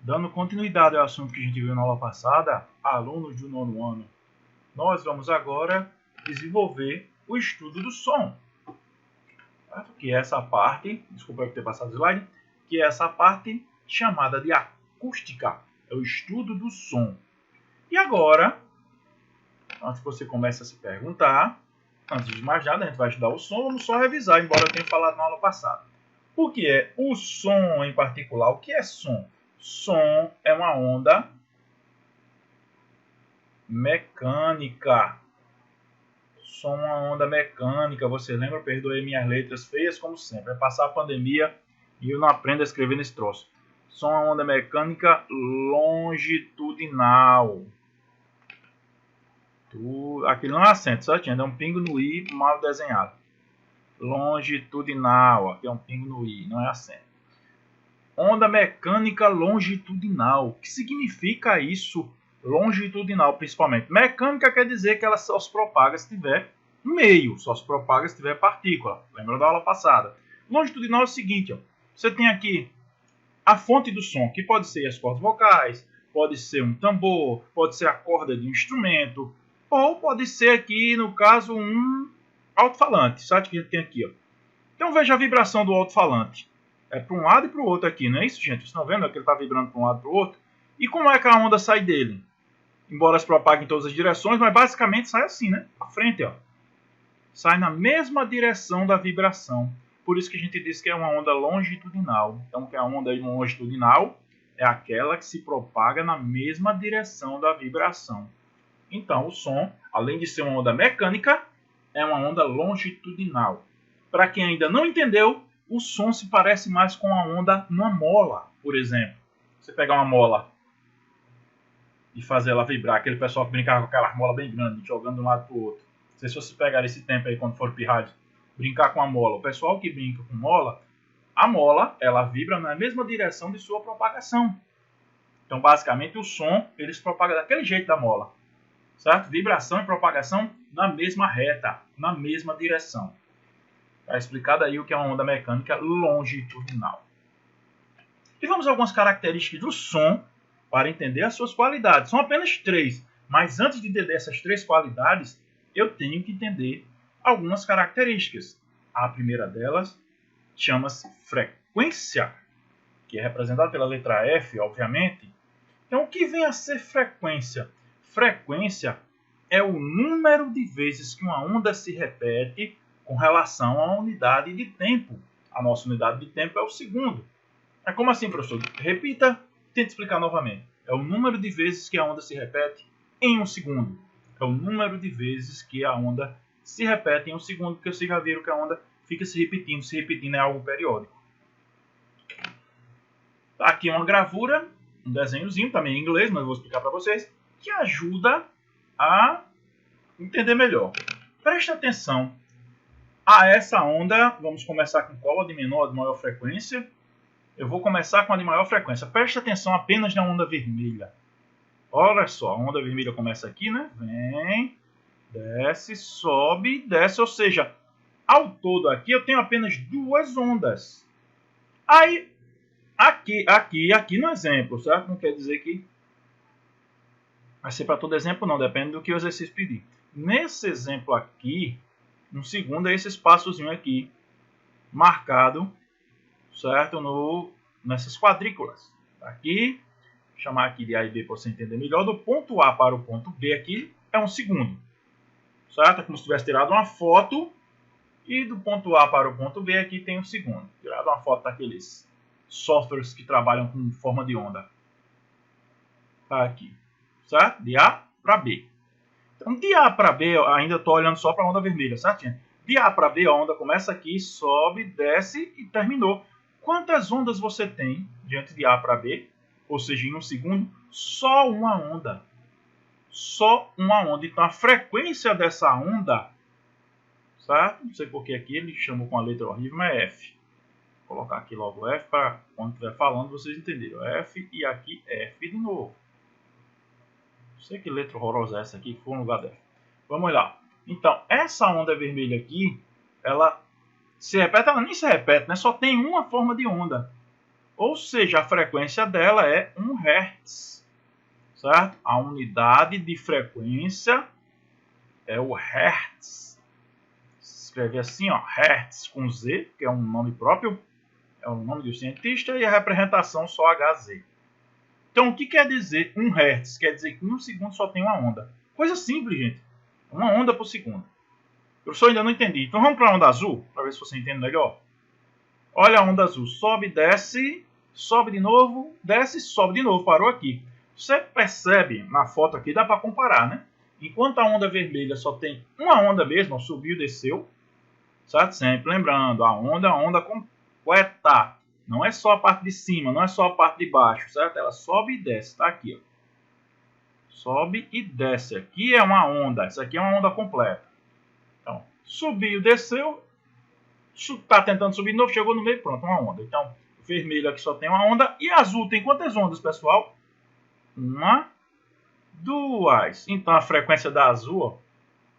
Dando continuidade ao assunto que a gente viu na aula passada, alunos do 9º ano, nós vamos agora desenvolver o estudo do som. Que é essa parte, desculpa eu ter passado o slide, que é essa parte chamada de acústica, é o estudo do som. E agora, antes que você comece a se perguntar, antes de mais nada, a gente vai estudar o som, vamos só revisar, embora eu tenha falado na aula passada. O que é o som em particular? O que é som? Som é uma onda mecânica. Som é uma onda mecânica. Você lembra? Perdoei minhas letras feias, como sempre. Vai passar a pandemia e eu não aprendo a escrever nesse troço. Som é uma onda mecânica longitudinal. Aqui não é acento, certo? É um pingo no i mal desenhado. Longitudinal. Aqui é um pingo no i, não é acento. Onda mecânica longitudinal. O que significa isso? Longitudinal, principalmente. Mecânica quer dizer que ela só se propaga se tiver meio, só se propaga se tiver partícula. Lembra da aula passada? Longitudinal é o seguinte, ó. Você tem aqui a fonte do som, que pode ser as cordas vocais, pode ser um tambor, pode ser a corda de um instrumento, ou pode ser aqui, no caso, um alto-falante. Sabe que a gente tem aqui, ó. Então veja a vibração do alto-falante. É para um lado e para o outro aqui, não é isso, gente? Vocês estão vendo que ele está vibrando para um lado e para o outro? E como é que a onda sai dele? Embora se propague em todas as direções, mas basicamente sai assim, né? À frente, ó. Sai na mesma direção da vibração. Por isso que a gente diz que é uma onda longitudinal. Então, que a onda longitudinal é aquela que se propaga na mesma direção da vibração. Então, o som, além de ser uma onda mecânica, é uma onda longitudinal. Para quem ainda não entendeu, o som se parece mais com a onda numa mola, por exemplo. Você pegar uma mola e fazer ela vibrar, aquele pessoal que brincava com aquela mola bem grande, jogando de um lado para o outro. Não sei se vocês pegarem esse tempo aí quando for pirralho, brincar com a mola. O pessoal que brinca com mola, a mola, ela vibra na mesma direção de sua propagação. Então, basicamente, o som, ele se propaga daquele jeito da mola. Certo? Vibração e propagação na mesma reta, na mesma direção. Está explicado aí o que é uma onda mecânica longitudinal. E vamos a algumas características do som para entender as suas qualidades. São apenas 3, mas antes de entender essas 3 qualidades, eu tenho que entender algumas características. A primeira delas chama-se frequência, que é representada pela letra F, obviamente. Então, o que vem a ser frequência? Frequência é o número de vezes que uma onda se repete com relação à unidade de tempo. A nossa unidade de tempo é o segundo. É como assim, professor? Repita, tente explicar novamente. É o número de vezes que a onda se repete em um segundo. É o número de vezes que a onda se repete em um segundo, porque vocês já viram que a onda fica se repetindo é algo periódico. Tá aqui uma gravura, um desenhozinho, também em inglês, mas eu vou explicar para vocês, que ajuda a entender melhor. Preste atenção a essa onda. Vamos começar com qual? A de menor, a de maior frequência. Eu vou começar com a de maior frequência. Preste atenção apenas na onda vermelha. Olha só, a onda vermelha começa aqui, né? Vem, desce, sobe, desce. Ou seja, ao todo aqui eu tenho apenas 2 ondas. Aí, aqui no exemplo, certo? Não quer dizer que vai ser para todo exemplo, não. Depende do que o exercício pedir. Nesse exemplo aqui, no segundo é esse espaçozinho aqui, marcado, certo? Nessas quadrículas. Aqui, vou chamar aqui de A e B para você entender melhor. Do ponto A para o ponto B aqui é um segundo. Certo? É como se tivesse tirado uma foto. E do ponto A para o ponto B aqui tem um segundo. Tirado uma foto daqueles softwares que trabalham com forma de onda. Tá aqui. Certo? De A para B. Então, de A para B, eu ainda estou olhando só para a onda vermelha, certo, gente? De A para B, a onda começa aqui, sobe, desce e terminou. Quantas ondas você tem diante de A para B? Ou seja, em um segundo, só uma onda. Só uma onda. Então, a frequência dessa onda, certo? Não sei porque aqui ele chamou com a letra horrível, mas é F. Vou colocar aqui logo F para quando estiver falando vocês entenderem. F e aqui F de novo. Não sei que letra horrorosa é essa aqui que foi no lugar dela. Vamos lá. Então, essa onda vermelha aqui, ela se repete, ela nem se repete, né? Só tem uma forma de onda. Ou seja, a frequência dela é 1 Hz, certo? A unidade de frequência é o Hertz. Se escreve assim, ó, Hertz com Z, que é um nome próprio, é o nome do cientista, e a representação só HZ. Então, o que quer dizer 1 Hz? Quer dizer que em 1 segundo só tem uma onda. Coisa simples, gente. Uma onda por segundo. Eu só ainda não entendi. Então, vamos para a onda azul, para ver se você entende melhor. Olha a onda azul. Sobe, desce, sobe de novo, desce, sobe de novo. Parou aqui. Você percebe na foto aqui, dá para comparar, né? Enquanto a onda vermelha só tem uma onda mesmo, subiu, desceu, certo? Sempre lembrando, a onda é uma onda completa. Não é só a parte de cima, não é só a parte de baixo, certo? Ela sobe e desce, tá aqui, ó. Sobe e desce. Aqui é uma onda, essa aqui é uma onda completa. Então, subiu, desceu, está tentando subir de novo, chegou no meio, pronto, uma onda. Então, vermelho aqui só tem uma onda e azul tem quantas ondas, pessoal? Uma, duas. Então, a frequência da azul, ó,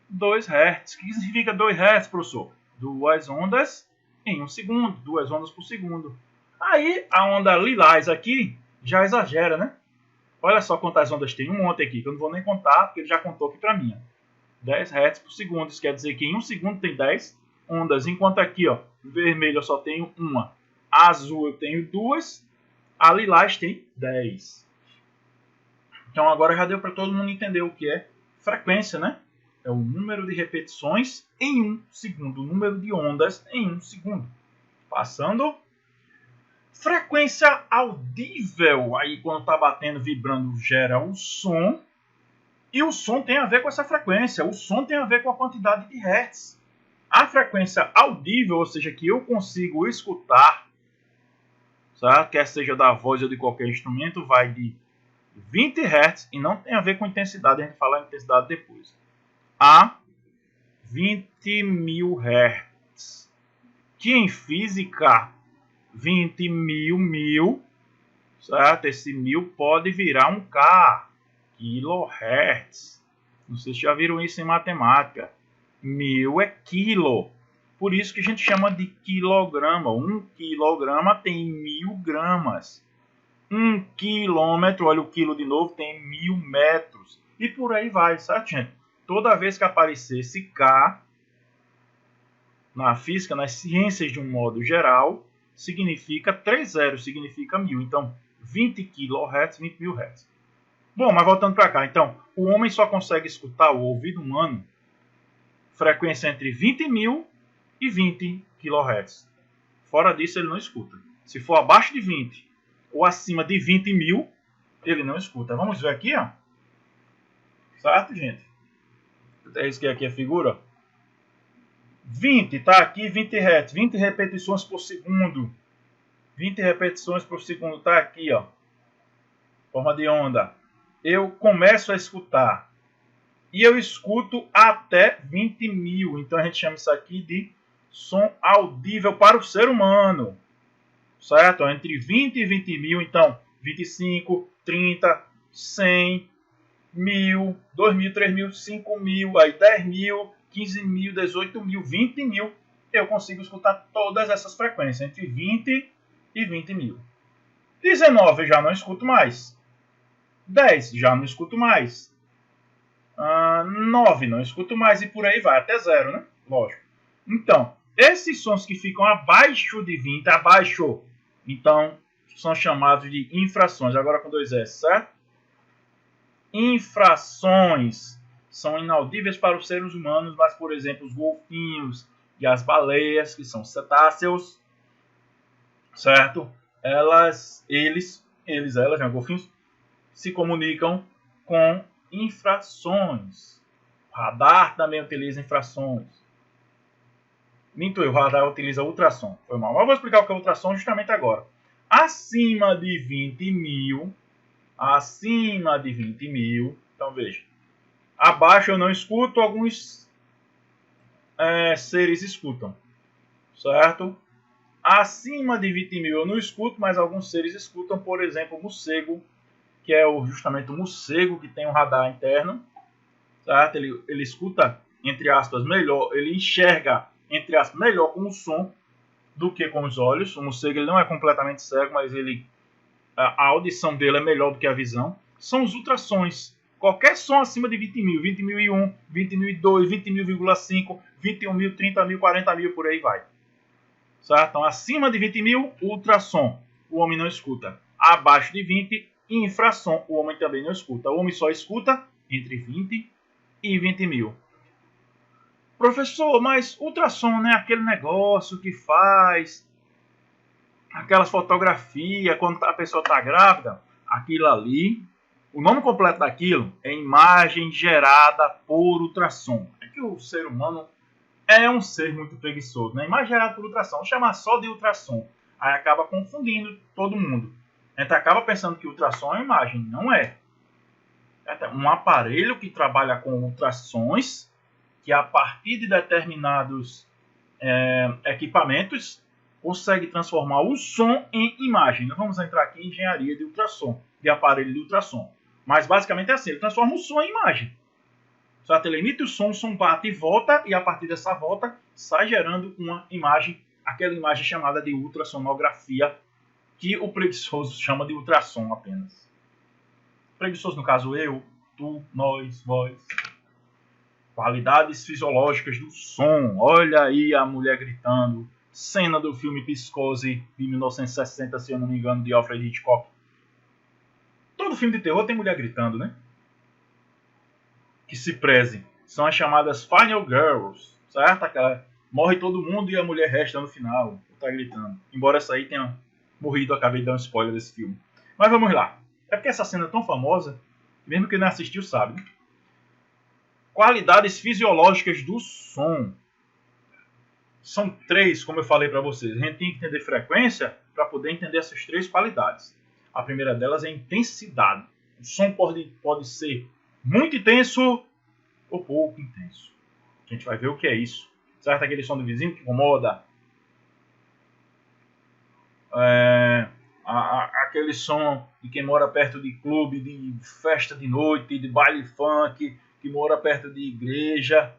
2 Hz. O que significa 2 Hz, professor? Duas ondas em 1 segundo, 2 ondas por segundo. Aí, a onda lilás aqui já exagera, né? Olha só quantas ondas tem. Um monte aqui, que eu não vou nem contar, porque ele já contou aqui para mim. 10 Hz por segundo. Isso quer dizer que em 1 segundo tem 10 ondas. Enquanto aqui, ó, vermelho eu só tenho uma. Azul eu tenho 2. A lilás tem 10. Então agora já deu para todo mundo entender o que é frequência, né? É o número de repetições em 1 segundo. O número de ondas em 1 segundo. Passando. Frequência audível. Aí quando está batendo, vibrando, gera o som. E o som tem a ver com essa frequência. O som tem a ver com a quantidade de hertz. A frequência audível, ou seja, que eu consigo escutar, certo? Quer seja da voz ou de qualquer instrumento, vai de 20 Hz e não tem a ver com intensidade, a gente fala em intensidade depois, a 20.000 Hz. Que em física, 20.000, certo? Esse 1000 pode virar um K, kHz. Não sei se já viram isso em matemática. 1000 é quilo. Por isso que a gente chama de quilograma. 1 quilograma tem 1000 gramas. 1 quilômetro, olha o quilo de novo, tem 1000 metros. E por aí vai, certo, gente? Toda vez que aparecer esse K na física, nas ciências de um modo geral, significa 3 zeros, significa 1000. Então, 20 kHz, 20.000 Hz. Bom, mas voltando para cá. Então, o homem só consegue escutar, o ouvido humano, frequência entre 20.000 e 20 kHz. Fora disso, ele não escuta. Se for abaixo de 20 ou acima de 20.000, ele não escuta. Vamos ver aqui, ó. Certo, gente? É isso que aqui é a figura. 20, tá aqui 20 Hz, 20 repetições por segundo. 20 repetições por segundo, tá aqui, ó. Forma de onda. Eu começo a escutar. E eu escuto até 20.000. Então a gente chama isso aqui de som audível para o ser humano. Certo? Entre 20 e 20.000. Então, 25, 30, 100, 1.000, 2.000, 3.000, 5.000, aí 10.000, 15.000, 18.000, 20.000. Eu consigo escutar todas essas frequências. Entre 20 e 20.000. 19 eu já não escuto mais. 10 já não escuto mais. 9 não escuto mais e por aí vai, até 0, né? Lógico. Então, esses sons que ficam abaixo de 20, abaixo, então, são chamados de infrações. Agora com 2 S, certo? Infrações são inaudíveis para os seres humanos, mas, por exemplo, os golfinhos e as baleias, que são cetáceos, certo? Elas, né, golfinhos, se comunicam com infrações. O radar também utiliza infrações. Minto eu, o radar utiliza ultrassom. Foi mal. Mas eu vou explicar o que é ultrassom justamente agora. Acima de 20.000. Acima de 20.000. Então veja. Abaixo eu não escuto, alguns seres escutam. Certo? Acima de 20.000 eu não escuto, mas alguns seres escutam. Por exemplo, o morcego, que é justamente o morcego que tem um radar interno, certo? Ele escuta, entre aspas, melhor, ele enxerga, entre aspas, melhor com o som do que com os olhos. O morcego ele não é completamente cego, mas a audição dele é melhor do que a visão. São os ultrassons. Qualquer som acima de 20.000, 20.001, 20.002, 20.000,5, 21.000, 30.000, 40.000, por aí vai. Certo? Então, acima de 20.000, ultrassom, o homem não escuta. Abaixo de 20, infrassom, o homem também não escuta. O homem só escuta entre 20 e 20.000. Professor, mas ultrassom, né? Aquele negócio que faz aquelas fotografias quando a pessoa está grávida. Aquilo ali, o nome completo daquilo é imagem gerada por ultrassom. É que o ser humano é um ser muito preguiçoso, né? Imagem gerada por ultrassom, chamar só de ultrassom. Aí acaba confundindo todo mundo. A gente acaba pensando que ultrassom é imagem. Não é. É um aparelho que trabalha com ultrassons, que a partir de determinados equipamentos consegue transformar o som em imagem. Nós vamos entrar aqui em engenharia de ultrassom, de aparelho de ultrassom. Mas basicamente é assim, ele transforma o som em imagem. Certo? Ele emite o som bate e volta, e a partir dessa volta sai gerando uma imagem, aquela imagem chamada de ultrassonografia, que o preguiçoso chama de ultrassom apenas. Preguiçoso, no caso, eu, tu, nós, vós. Qualidades fisiológicas do som. Olha aí a mulher gritando. Cena do filme Psicose, de 1960, se eu não me engano, de Alfred Hitchcock. Todo filme de terror tem mulher gritando, né? Que se preze. São as chamadas Final Girls, certo? Aquela, morre todo mundo e a mulher resta no final. Tá gritando. Embora essa aí tenha morrido, acabei de dar um spoiler desse filme. Mas vamos lá. É porque essa cena é tão famosa, mesmo quem não assistiu sabe. Qualidades fisiológicas do som. São três, como eu falei para vocês. A gente tem que entender frequência para poder entender essas três qualidades. A primeira delas é intensidade. O som pode ser muito intenso ou pouco intenso. A gente vai ver o que é isso. Certo? Aquele som do vizinho que incomoda. Aquele som de quem mora perto de clube, de festa de noite, de baile funk, que mora perto de igreja,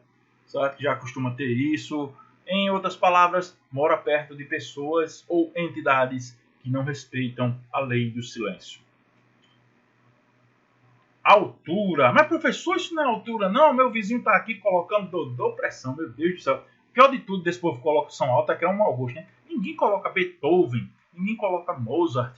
certo? Que já costuma ter isso. Em outras palavras, mora perto de pessoas ou entidades que não respeitam a lei do silêncio. Altura. Mas professor, isso não é altura não. Meu vizinho está aqui colocando pressão. Meu Deus do céu. O pior de tudo desse povo que coloca som alto é que é um mau gosto, né? Ninguém coloca Beethoven. Ninguém coloca Mozart.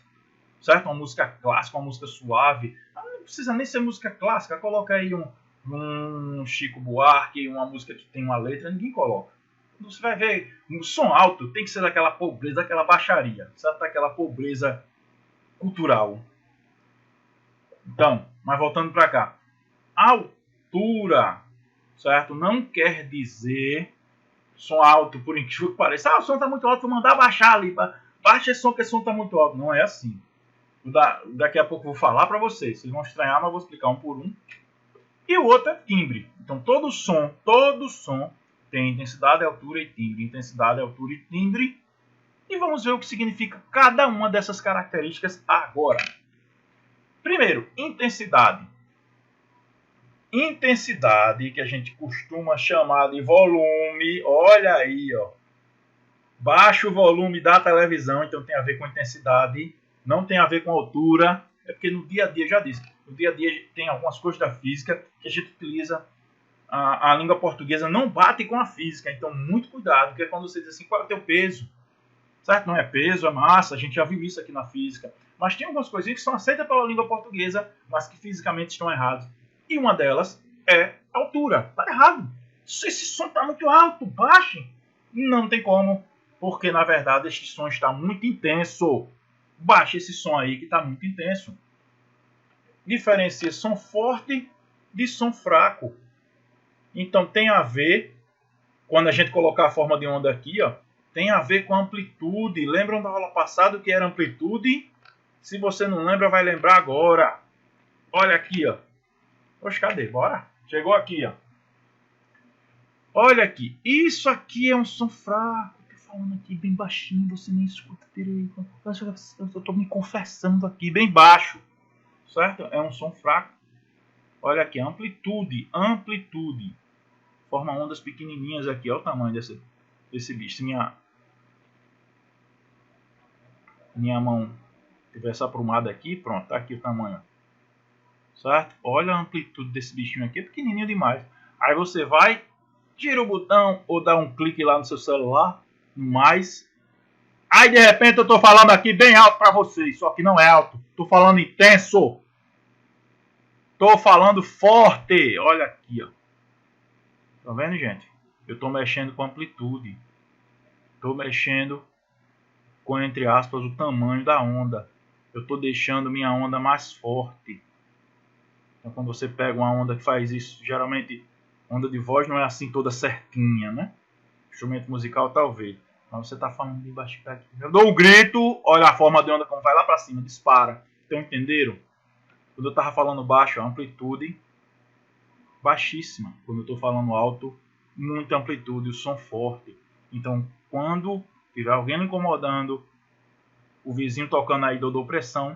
Certo? Uma música clássica, uma música suave. Não precisa nem ser música clássica. Coloca aí um Chico Buarque, uma música que tem uma letra. Ninguém coloca. Você vai ver, um som alto tem que ser daquela pobreza, daquela baixaria. Certo? Daquela pobreza cultural. Então, mas voltando para cá. Altura, certo? Não quer dizer som alto, por incrível que pareça. O som está muito alto, vou mandar baixar ali. Baixa esse som, que esse som está muito alto. Não é assim. Daqui a pouco eu vou falar para vocês. Vocês vão estranhar, mas eu vou explicar um por um. E o outro é timbre. Então, todo som tem intensidade, altura e timbre. Intensidade, altura e timbre. E vamos ver o que significa cada uma dessas características agora. Primeiro, intensidade. Intensidade, que a gente costuma chamar de volume. Olha aí, ó. Baixo volume da televisão, então tem a ver com intensidade. Não tem a ver com altura. É porque no dia a dia, já disse, no dia a dia tem algumas coisas da física que a gente utiliza. A língua portuguesa não bate com a física. Então, muito cuidado, porque é quando você diz assim, qual é o teu peso? Certo? Não é peso, é massa. A gente já viu isso aqui na física. Mas tem algumas coisinhas que são aceitas pela língua portuguesa, mas que fisicamente estão erradas. E uma delas é altura. Está errado. Esse som está muito alto, baixe. Não tem como, porque na verdade este som está muito intenso. Baixe esse som aí que está muito intenso. Diferencia som forte de som fraco. Então tem a ver, quando a gente colocar a forma de onda aqui, ó, tem a ver com amplitude. Lembram da aula passada o que era amplitude? Se você não lembra, vai lembrar agora. Olha aqui, ó. Oxe, cadê? Bora. Chegou aqui, ó. Olha aqui. Isso aqui é um som fraco. Tô falando aqui bem baixinho, você nem escuta direito. Eu tô me confessando aqui bem baixo. Certo? É um som fraco. Olha aqui, amplitude. Amplitude. Forma ondas pequenininhas aqui. Olha o tamanho desse bicho. minha mão tivesse aprumada aqui, pronto, tá aqui o tamanho. Certo? Olha a amplitude desse bichinho aqui, é pequenininho demais. Aí você vai, tira o botão ou dá um clique lá no seu celular, mais. Aí de repente eu tô falando aqui bem alto para vocês, só que não é alto. Tô falando intenso. Tô falando forte. Olha aqui, ó. Tá vendo, gente? Eu tô mexendo com amplitude. Tô mexendo com, entre aspas, o tamanho da onda. Eu tô deixando minha onda mais forte. Então quando você pega uma onda que faz isso, geralmente onda de voz não é assim toda certinha, né? Instrumento musical talvez. Mas você tá falando de baixo aqui. Eu dou um grito, olha a forma de onda como vai lá para cima, dispara. Então entenderam? Quando eu tava falando baixo, a amplitude baixíssima. Quando eu tô falando alto, muita amplitude, o som forte. Então quando tiver alguém incomodando, o vizinho tocando aí dodô pressão,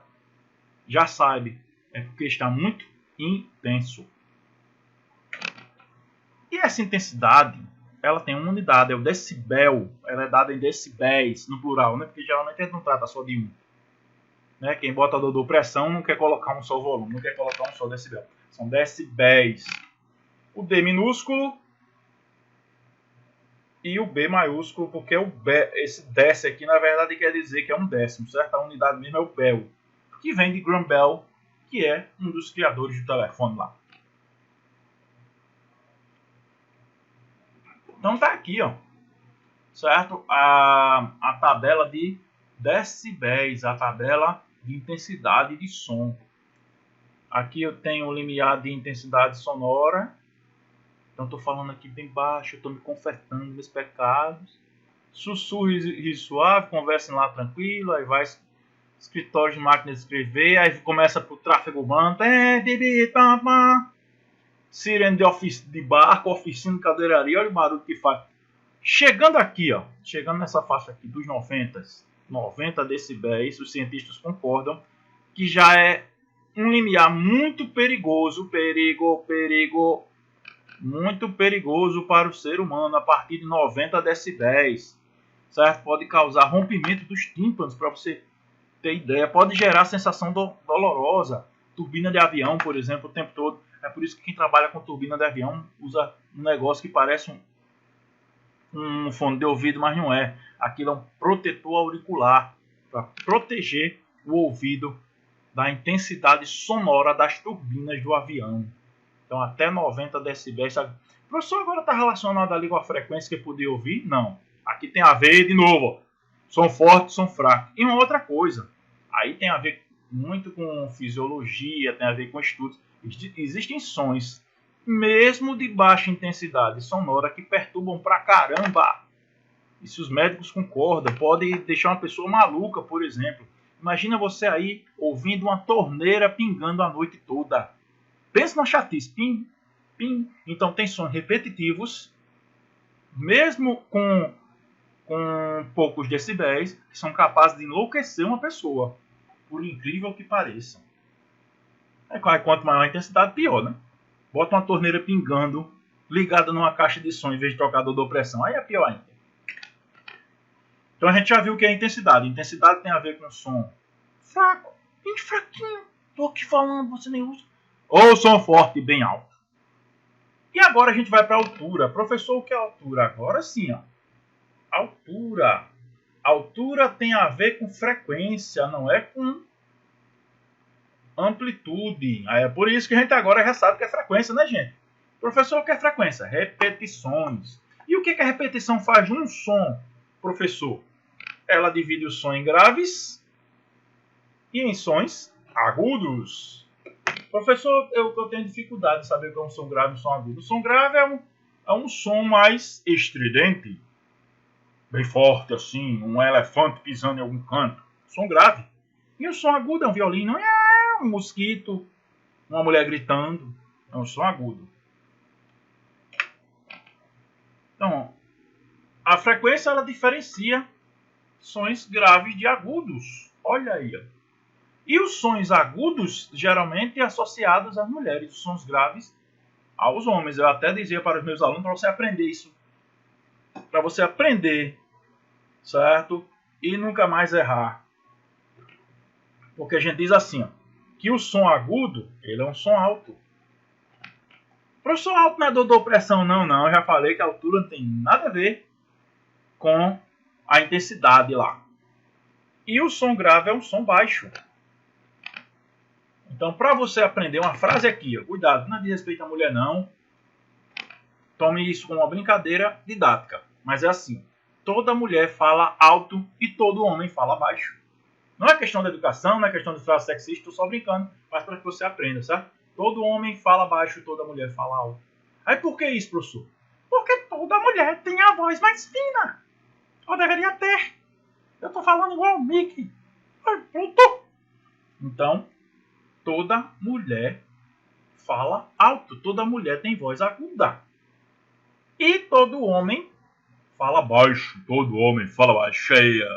já sabe, é porque está muito intenso. E essa intensidade, ela tem uma unidade, é o decibel. Ela é dada em decibéis, no plural, né? Porque geralmente a gente não trata só de um. Né? Quem bota dodô pressão não quer colocar um só volume, não quer colocar um só decibel. São decibéis. O D minúsculo e o B maiúsculo, porque o B, esse dec aqui, na verdade, quer dizer que é um décimo, certo? A unidade mesmo é o bel, que vem de Graham Bell, que é um dos criadores do telefone lá. Então tá aqui, ó, certo? A tabela de decibéis, a tabela de intensidade de som. Aqui eu tenho o limiar de intensidade sonora. Então estou falando aqui bem baixo, estou me confessando meus pecados. Sussurro e suave, conversem lá tranquilo, aí vai escritório de máquina de escrever, aí começa pro tráfego urbano, sirene de barco, oficina de cadeiraria, olha o barulho que faz. Chegando aqui, ó, chegando nessa faixa aqui dos 90 decibéis, os cientistas concordam que já é um limiar muito perigoso, muito perigoso para o ser humano a partir de 90 decibéis, certo? Pode causar rompimento dos tímpanos, para você ter ideia, pode gerar sensação dolorosa, turbina de avião, por exemplo, o tempo todo. É por isso que quem trabalha com turbina de avião usa um negócio que parece um fone de ouvido, mas não é. Aquilo é um protetor auricular para proteger o ouvido da intensidade sonora das turbinas do avião. Então até 90 decibéis. Sabe? O professor agora está relacionado ali com a frequência que eu podia ouvir? Não. Aqui tem a ver de novo. Som forte, som fraco. E uma outra coisa. Aí tem a ver muito com fisiologia, tem a ver com estudos. Existem sons, mesmo de baixa intensidade sonora, que perturbam pra caramba. E se os médicos concordam, pode deixar uma pessoa maluca, por exemplo. Imagina você aí ouvindo uma torneira pingando a noite toda. Pensa na chatice. Pim, pim. Então tem sons repetitivos, mesmo com poucos decibéis, que são capazes de enlouquecer uma pessoa, por incrível que pareça. Quanto maior a intensidade, pior, né? Bota uma torneira pingando, ligada numa caixa de som, em vez de tocador de pressão, aí é pior ainda. Então a gente já viu o que é intensidade. Intensidade tem a ver com som fraco, bem fraquinho. Tô aqui falando, você nem usa. Ou som forte, bem alto. E agora a gente vai para a altura. Professor, o que é altura? Agora sim, ó. Altura. Altura tem a ver com frequência, não é com amplitude. É por isso que a gente agora já sabe que é frequência, né, gente? Professor, o que é frequência? Repetições. E o que a repetição faz num som, professor? Ela divide o som em graves e em sons agudos. Professor, eu tenho dificuldade de saber o que é um som grave e um som agudo. O som grave é um som mais estridente, bem forte, assim, um elefante pisando em algum canto. Som grave. E o som agudo é um violino, um mosquito, uma mulher gritando. É um som agudo. Então, a frequência ela diferencia sons graves de agudos. Olha aí. Ó. E os sons agudos, geralmente, associados às mulheres. Os sons graves aos homens. Eu até dizia para os meus alunos, para você aprender isso. Para você aprender, certo? E nunca mais errar. Porque a gente diz assim, ó, que o som agudo, ele é um som alto. Professor, alto não é dor de opressão, não. Eu já falei que a altura não tem nada a ver com a intensidade lá. E o som grave é um som baixo. Então, para você aprender uma frase aqui, ó, cuidado, não diz respeito à mulher, não. Tome isso como uma brincadeira didática. Mas é assim, toda mulher fala alto e todo homem fala baixo. Não é questão de educação, não é questão de frase sexista, estou só brincando, mas para que você aprenda, certo? Todo homem fala baixo, toda mulher fala alto. Aí por que isso, professor? Porque toda mulher tem a voz mais fina. Ou deveria ter. Eu estou falando igual o Mickey. Pronto. Então, toda mulher fala alto. Toda mulher tem voz aguda. E todo homem fala baixo. Todo homem fala baixeia.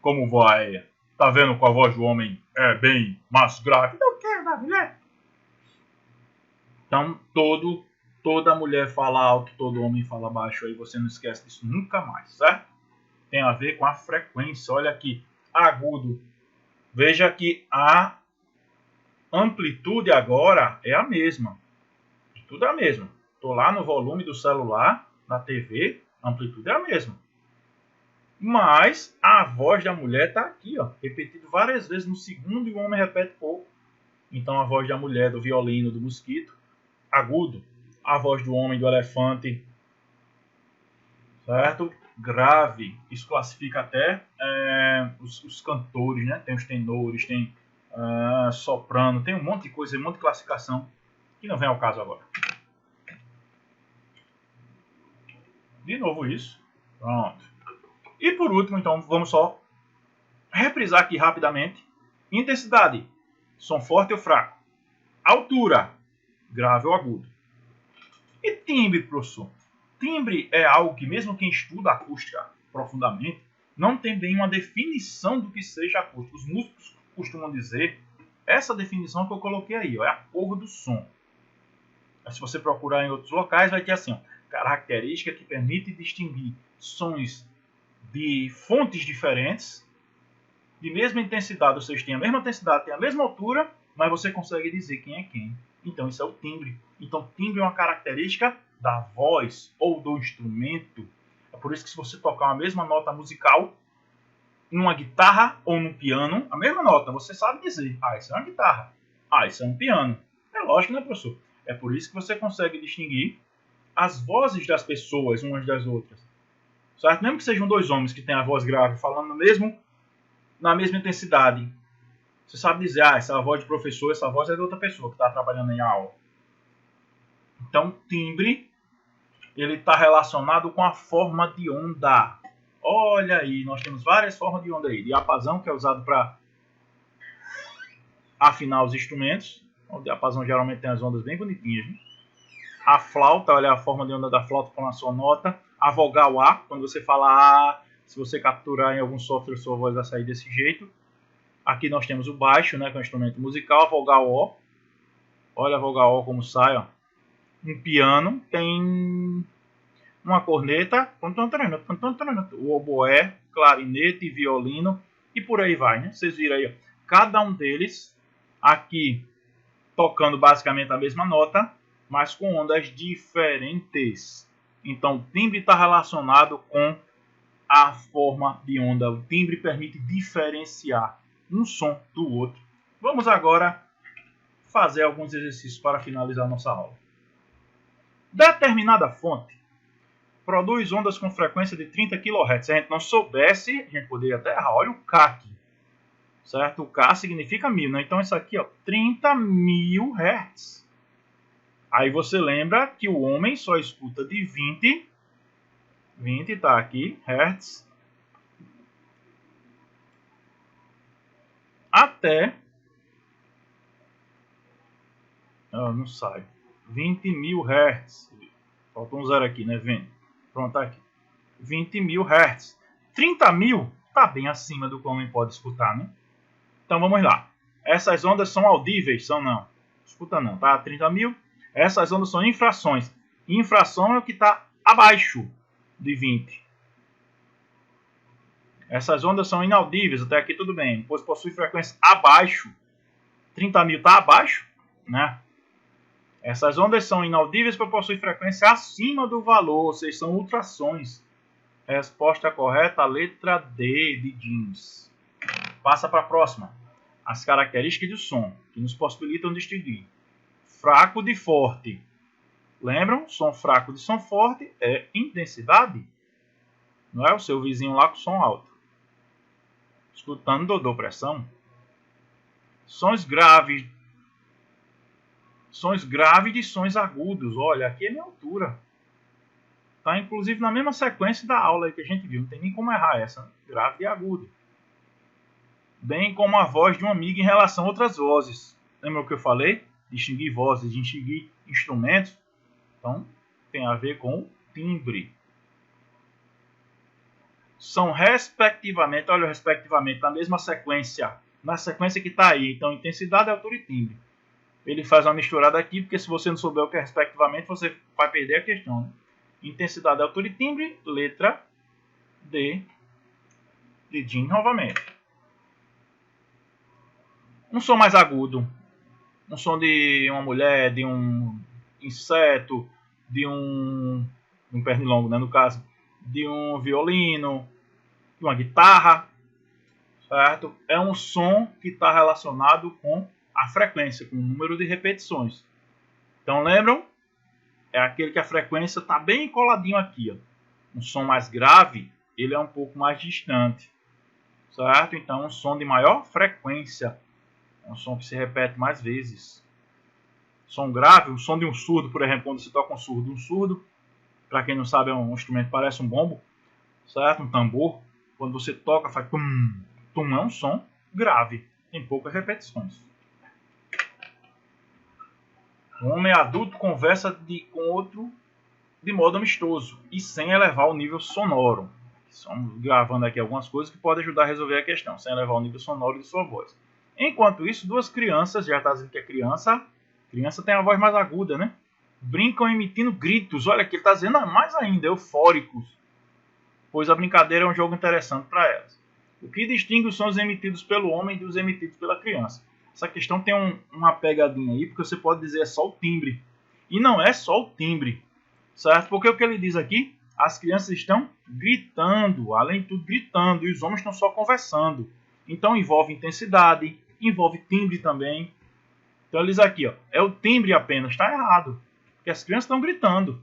Como vai? Tá vendo que a voz do homem é bem mais grave do que a da mulher? Então, toda mulher fala alto, todo homem fala baixo. Aí você não esquece disso nunca mais, certo? Tem a ver com a frequência. Olha aqui, agudo. Veja que a amplitude agora é a mesma. Tudo é a mesma. Estou lá no volume do celular, da TV, a amplitude é a mesma. Mas a voz da mulher está aqui, ó, repetido várias vezes no segundo e o homem repete pouco. Então a voz da mulher do violino, do mosquito, agudo. A voz do homem do elefante, certo? Grave. Isso classifica até os cantores, né? Tem os tenores, tem soprano, tem um monte de coisa, um monte de classificação que não vem ao caso agora. De novo isso. Pronto. E por último, então, vamos só reprisar aqui rapidamente. Intensidade, som forte ou fraco. Altura, grave ou agudo. E timbre, professor? Timbre é algo que mesmo quem estuda acústica profundamente não tem bem uma definição do que seja acústica. Os músicos costumam dizer essa definição que eu coloquei aí, ó, é a cor do som. Mas se você procurar em outros locais, vai ter assim, ó, característica que permite distinguir sons de fontes diferentes, de mesma intensidade, ou seja, tem a mesma intensidade, tem a mesma altura, mas você consegue dizer quem é quem. Então isso é o timbre. Então timbre é uma característica da voz ou do instrumento. É por isso que se você tocar uma mesma nota musical, numa guitarra ou num piano, a mesma nota, você sabe dizer, isso é uma guitarra, isso é um piano. É lógico, né, professor? É por isso que você consegue distinguir as vozes das pessoas umas das outras. Certo? Mesmo que sejam dois homens que têm a voz grave falando na mesma intensidade. Você sabe dizer, essa é a voz de professor, essa voz é de outra pessoa que está trabalhando em aula. Então, timbre, ele está relacionado com a forma de onda. Olha aí, nós temos várias formas de onda aí. Diapasão, que é usado para afinar os instrumentos. O diapasão geralmente tem as ondas bem bonitinhas. Né? A flauta, olha a forma de onda da flauta com a sua nota. A vogal A, quando você fala A, se você capturar em algum software, sua voz vai sair desse jeito. Aqui nós temos o baixo, né, que é um instrumento musical, a vogal O. Olha a vogal O como sai, ó. Um piano tem uma corneta, o oboé, clarinete, violino e por aí vai, né? Vocês viram aí, ó. Cada um deles aqui tocando basicamente a mesma nota, mas com ondas diferentes. Então, o timbre está relacionado com a forma de onda. O timbre permite diferenciar um som do outro. Vamos agora fazer alguns exercícios para finalizar nossa aula. Determinada fonte produz ondas com frequência de 30 kHz. Se a gente não soubesse, a gente poderia até errar. Olha o K aqui. Certo? O K significa 1000, né? Então, isso aqui, ó, 30.000 Hz. Aí você lembra que o homem só escuta de 20 tá aqui, Hz, até, não sai, 20.000 Hz, faltou um zero aqui, né, 20, pronto, tá aqui, 20.000 Hz, 30.000 tá bem acima do que o homem pode escutar, né? Então vamos lá, essas ondas são audíveis, são não, escuta não, tá, 30.000, essas ondas são infrações, infração é o que está abaixo de 20. Essas ondas são inaudíveis, até aqui tudo bem. Pois possui frequência abaixo. 30.000 está abaixo, né? Essas ondas são inaudíveis porque possuem frequência acima do valor, ou seja, são ultrassons. Resposta correta, a letra D de Jeans. Passa para a próxima. As características do som, que nos possibilitam distinguir fraco de forte. Lembram? Som fraco de som forte é intensidade. Não é o seu vizinho lá com som alto. Escutando Dodô Pressão. Sons graves. Sons graves de sons agudos. Olha, aqui é minha altura. Tá inclusive na mesma sequência da aula que a gente viu. Não tem nem como errar essa. Né? Grave e agudo. Bem como a voz de um amigo em relação a outras vozes. Lembra o que eu falei? Distinguir vozes, distinguir instrumentos. Então, tem a ver com timbre. São respectivamente, olha, respectivamente, na mesma sequência. Na sequência que está aí. Então, intensidade, altura e timbre. Ele faz uma misturada aqui, porque se você não souber o que é respectivamente, você vai perder a questão. Né? Intensidade, altura e timbre, letra D de Jean novamente. Um som mais agudo. Um som de uma mulher, de um inseto, de um pernilongo, né, no caso, de um violino, de uma guitarra, certo? É um som que está relacionado com a frequência, com o número de repetições. Então, lembram? É aquele que a frequência está bem coladinho aqui. Ó. Um som mais grave, ele é um pouco mais distante, certo? Então, um som de maior frequência. É um som que se repete mais vezes. Som grave, o som de um surdo, por exemplo, quando você toca um surdo, para quem não sabe, é um instrumento que parece um bombo, certo? Um tambor. Quando você toca, faz tum, tum, é um som grave, tem poucas repetições. Um homem adulto conversa com outro de modo amistoso e sem elevar o nível sonoro. Estamos gravando aqui algumas coisas que podem ajudar a resolver a questão, sem elevar o nível sonoro de sua voz. Enquanto isso, duas crianças, já está dizendo que é criança tem a voz mais aguda, né? Brincam emitindo gritos. Olha aqui, ele está dizendo mais ainda, eufóricos. Pois a brincadeira é um jogo interessante para elas. O que distingue os sons emitidos pelo homem dos emitidos pela criança? Essa questão tem uma pegadinha aí, porque você pode dizer é só o timbre. E não é só o timbre, certo? Porque o que ele diz aqui, as crianças estão gritando, além de tudo gritando, e os homens estão só conversando. Então envolve intensidade, envolve timbre também. Então ele diz aqui, ó, é o timbre apenas, está errado. Porque as crianças estão gritando.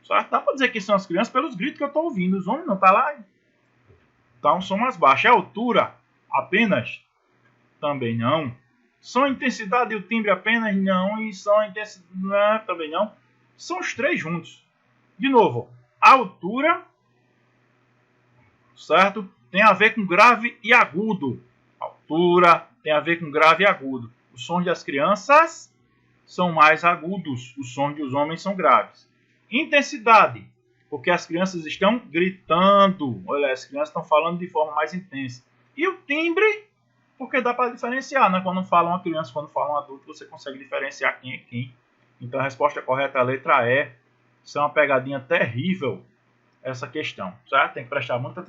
Só dá para dizer que são as crianças pelos gritos que eu estou ouvindo. Os homens não tá lá. Tá um som mais baixo. É a altura apenas? Também não. São a intensidade e o timbre apenas? Não. E são a intensidade? Também não. São os três juntos. De novo, a altura, certo? Tem a ver com grave e agudo. Altura tem a ver com grave e agudo. Os sons das crianças são mais agudos. Os sons dos homens são graves. Intensidade, porque as crianças estão gritando. Olha, as crianças estão falando de forma mais intensa. E o timbre, porque dá para diferenciar, né? Quando fala uma criança, quando fala um adulto, você consegue diferenciar quem é quem. Então a resposta correta é a letra E. Isso é uma pegadinha terrível, essa questão, certo? Tem que prestar muita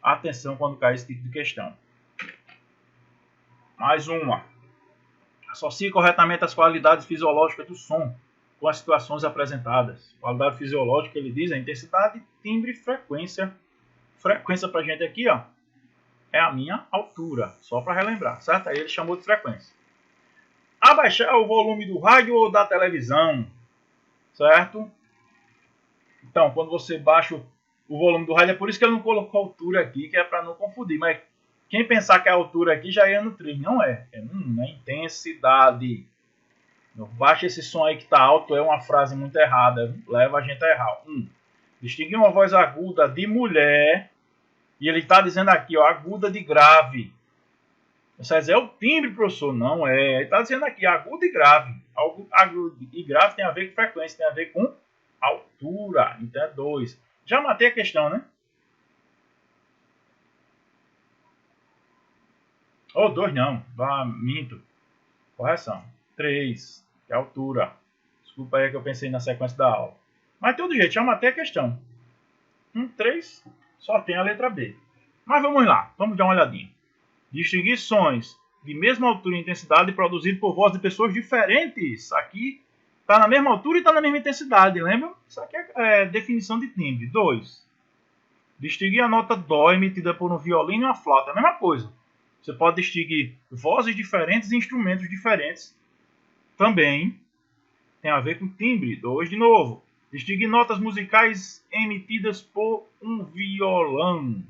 atenção quando cai esse tipo de questão. Mais uma. Associe corretamente as qualidades fisiológicas do som com as situações apresentadas. Qualidade fisiológica, ele diz, é intensidade, timbre, frequência. Frequência para a gente aqui, ó, é a minha altura, só para relembrar, certo? Aí ele chamou de frequência. Abaixar o volume do rádio ou da televisão, certo? Então, quando você baixa o volume do rádio, é por isso que ele não colocou altura aqui, que é para não confundir. Mas quem pensar que a altura aqui já ia no 3, não é. É intensidade. Baixa esse som aí que está alto, é uma frase muito errada, leva a gente a errar. Distinguir uma voz aguda de mulher, e ele está dizendo aqui, ó, aguda de grave. Você vai dizer, é o timbre, professor? Não é. Ele está dizendo aqui, agudo e grave. Agudo e grave tem a ver com frequência, tem a ver com altura. Então é 2. Já matei a questão, né? Ou 2 não, minto. Correção. 3, que é a altura. Desculpa aí que eu pensei na sequência da aula. Mas de todo jeito, já matei a questão. 3, só tem a letra B. Mas vamos lá, vamos dar uma olhadinha. Distinguir sons de mesma altura e intensidade produzidos por voz de pessoas diferentes. Aqui está na mesma altura e está na mesma intensidade, lembra? Isso aqui é definição de timbre. 2. Distinguir a nota dó emitida por um violino e uma flauta. É a mesma coisa. Você pode distinguir vozes diferentes e instrumentos diferentes. Também tem a ver com timbre. 2 de novo. Distinguir notas musicais emitidas por um violão.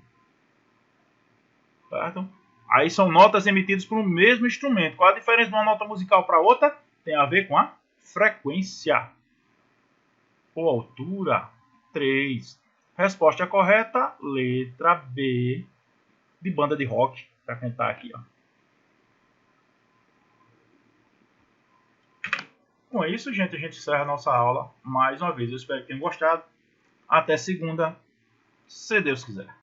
Certo? Aí são notas emitidas por um mesmo instrumento. Qual a diferença de uma nota musical para outra? Tem a ver com a frequência. Ou altura. 3. Resposta correta, letra B, de banda de rock. Para cantar aqui, ó. Com isso, gente, a gente encerra a nossa aula mais uma vez. Eu espero que tenham gostado. Até segunda, se Deus quiser.